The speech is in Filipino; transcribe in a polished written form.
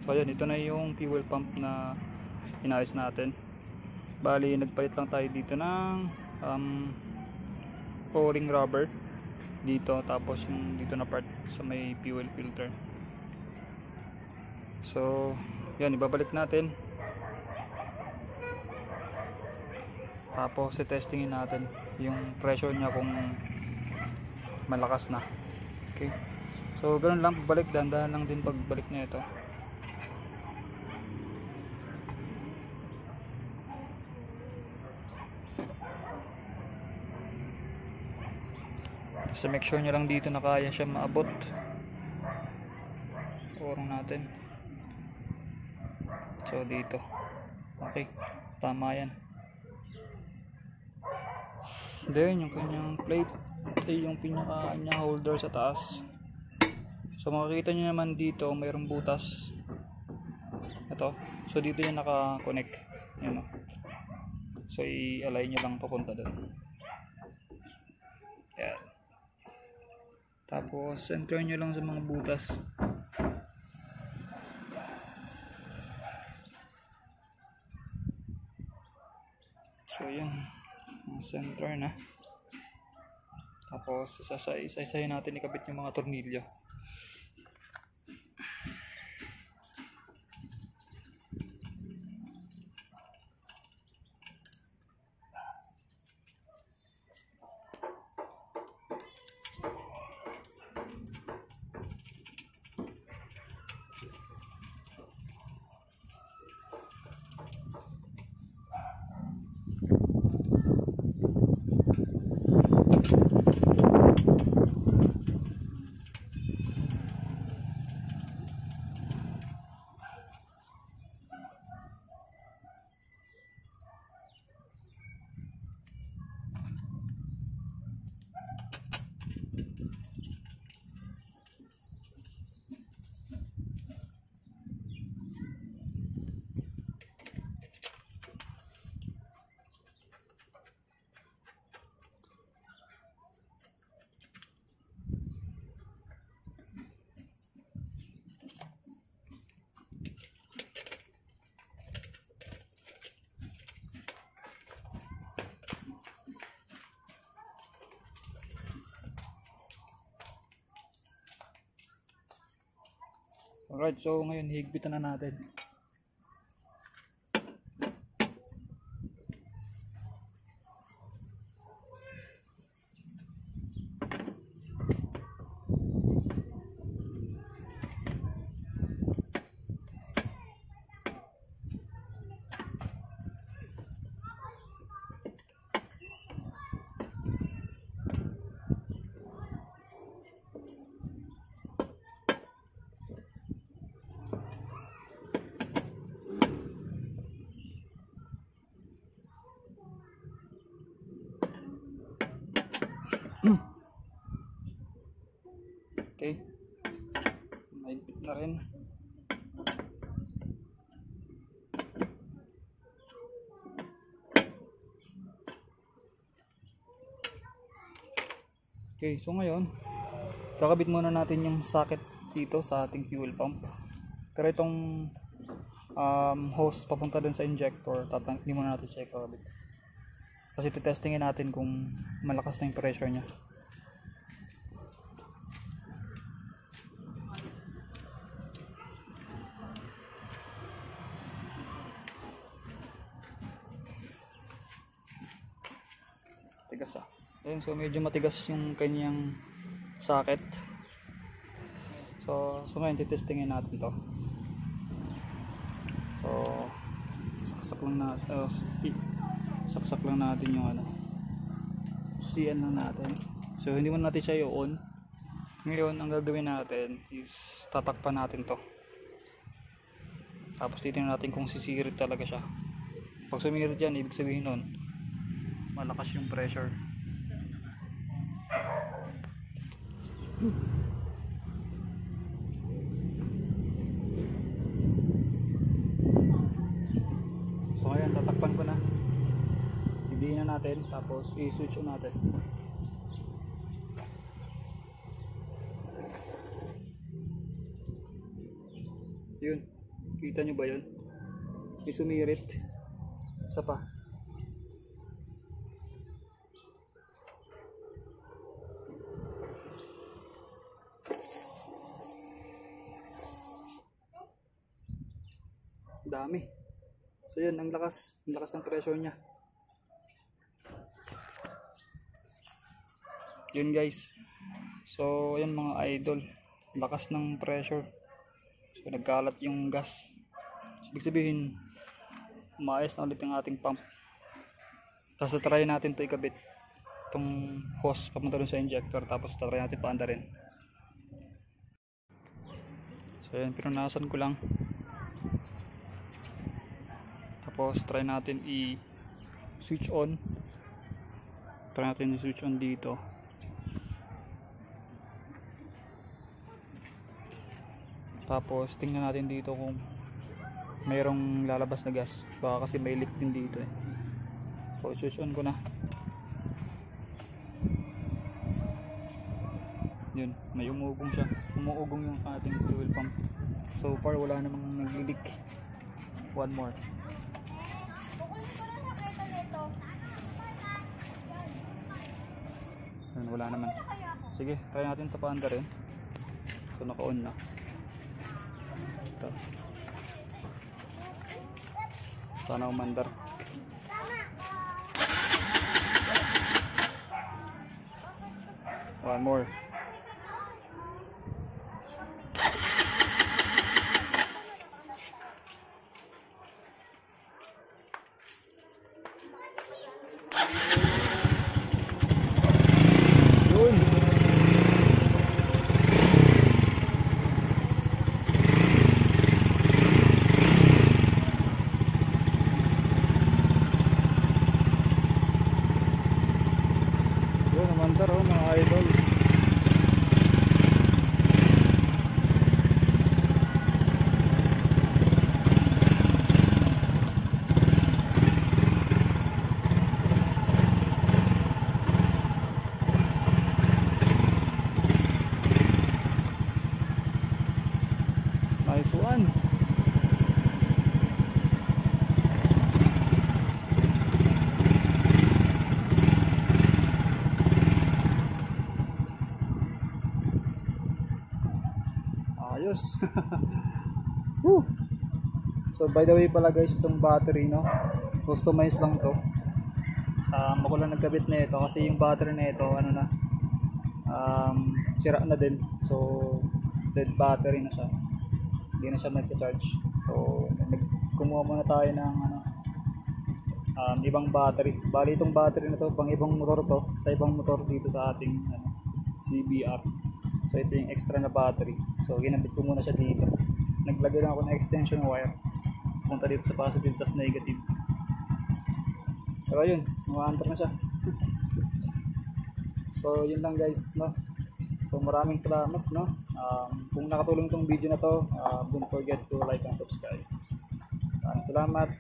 So ayan, ito na yung fuel pump na inayos natin. Bali nagpalit lang tayo dito ng o-ring rubber dito, tapos yung dito na part sa may fuel filter. So yan, ibabalik natin, tapos testingin natin yung pressure nya kung malakas na. Okay, so ganun lang pagbalik, dahan-dahan lang din pagbalik na ito. So make sure nyo lang dito na kaya siya maabot. Orong natin. So dito. Okay, tama yan. Then yung kanyang plate ay yung pinaka niya holder sa taas. So makikita nyo naman dito mayroong butas. Ito. So dito yung naka-connect. Yan o. So i-align nyo lang papunta doon. Yan. Tapos center nyo lang sa mga butas. So yun, center na. Tapos isa-isahin natin ikabit yung mga tornilyo. Alright, so ngayon higpitan na natin. Okay, mahigpit na rin. Okay, so ngayon kakabit muna natin yung socket dito sa ating fuel pump. Pero itong hose papunta dun sa injector, hindi muna natin siya kakabit kasi titestingin natin kung malakas na yung pressure nya. Tigas ah. Ayun, so medyo matigas yung kanyang socket. So ngayon titestingin natin to. So saksak lang natin yung ano. Siyan lang natin. So hindi muna natin siya i-on. Ngayon ang gagawin natin is tatakpan natin to. Tapos titingnan natin kung sisirit talaga siya. Pag sumirit yan, ibig sabihin nun malakas yung pressure. So ngayon tatakpan ko na. Hidiin na natin, tapos i-switch on natin. Yun. Kita nyo ba yun? May sumirit. Isa pa. Dami. So yun, ang lakas ng pressure niya. Yun guys. So yun mga idol, lakas ng pressure. So nagkalat yung gas. So, ibig sabihin, umayos na ulit yung ating pump. Tapos try natin to ikabit itong hose papunta dun sa injector, tapos try natin paanda rin. So yun, pinunasan ko lang. Tapos try natin i-switch on. Try natin i-switch on dito. Tapos tingnan natin dito kung mayroong lalabas na gas. Baka kasi may leak din dito eh. So switch on ko na. Yun, may umugong siya. Umuugong yung ating fuel pump. So far wala namang nag-leak. One more. Yun, wala naman. Sige, try natin ito paanda rin. So naka-on na. Ito. Sana umandar. One more. Umandar oh mga idol. Nice one. Ayos. Woo. So by the way pala guys, itong battery no, customize lang to. Ako lang nagkabit na ito kasi yung battery na ito ano na, sira na din. So dead battery na siya, hindi na siya nagcha-charge. So kumuha muna tayo ng ibang battery. Bali itong battery na to pang ibang motor to, sa ibang motor dito sa ating CBR. So ito yung extra na battery. So ginamit ko muna siya dito. Naglagay lang ako ng extension wire punta dito sa positive tas negative. Pero yun, umaandar na siya. So yun lang guys no. So maraming salamat no. Kung nakatulong itong video na to, don't forget to like and subscribe. Maraming salamat.